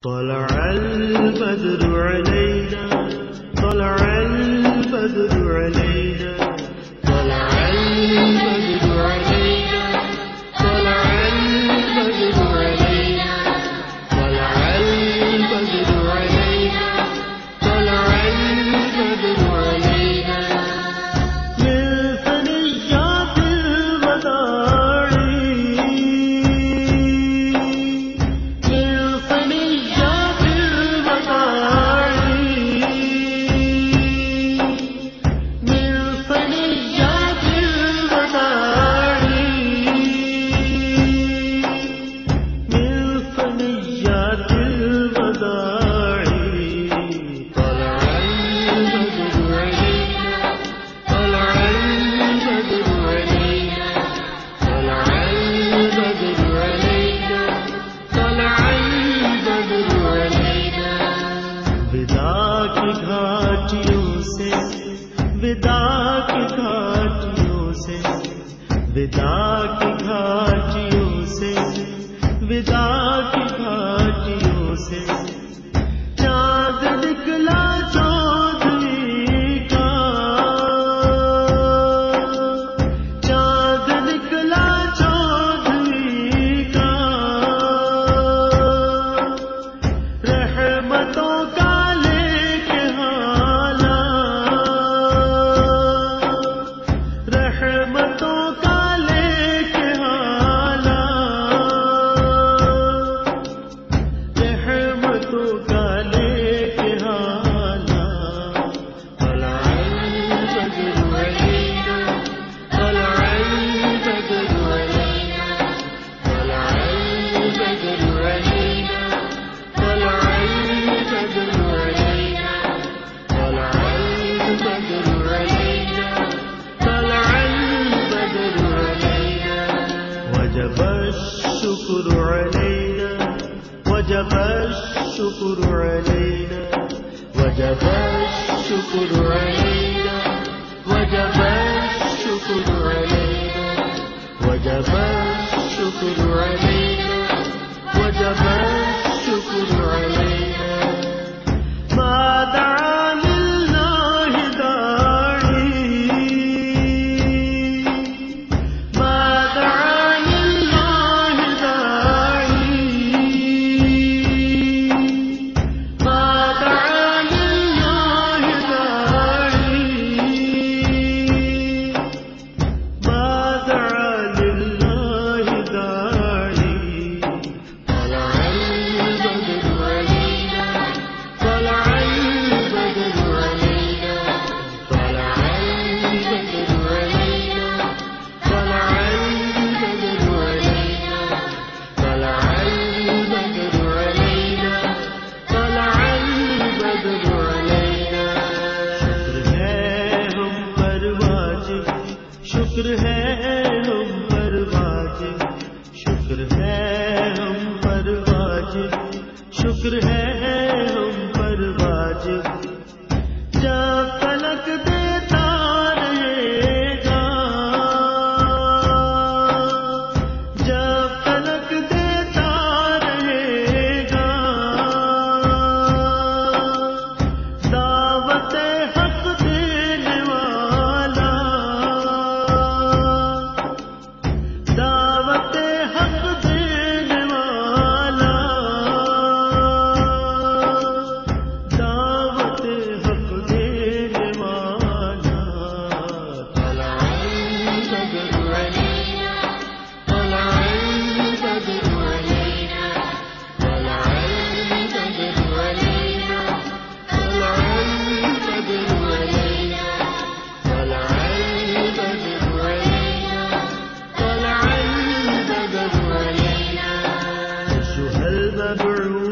طلع البدر علينا طلع البدر علينا طلع البدر علينا طلع البدر علينا طلع البدر علينا طلع البدر علينا من ثنيات الوداع ودا کی گھاٹیوں سے ودا کی گھاٹیوں سے چاند نکلا چودھویں کا چاند نکلا چودھویں کا رحمتوں کا لے کے حالا رحمتوں کا وجب الشكر علينا وجب الشكر علينا وجب الشكر علينا وجب الشكر علينا وجب الشكر علينا وجب الشكر علينا ما دعا لله داعي ما دعا لله داعي ما دعا لله داعي ما دعا لله داعي طلع البدر علينا طلع البدر علينا طلع البدر علينا طلع البدر علينا طلع البدر علينا طلع البدر علينا شکر ہے ہم پر واجب شکر ہے ہم پر واجب شکر ہے ہم پر واجب جب تلک دیتا رہے گا جب تلک دیتا رہے گا دعوت حق دینے والا دعوت حق دینے والا دعوت حق دینے والا طلع البدر علينا طلع البدر علينا طلع البدر علينا طلع البدر علينا طلع البدر علينا طلع البدر علينا أيها المبعوث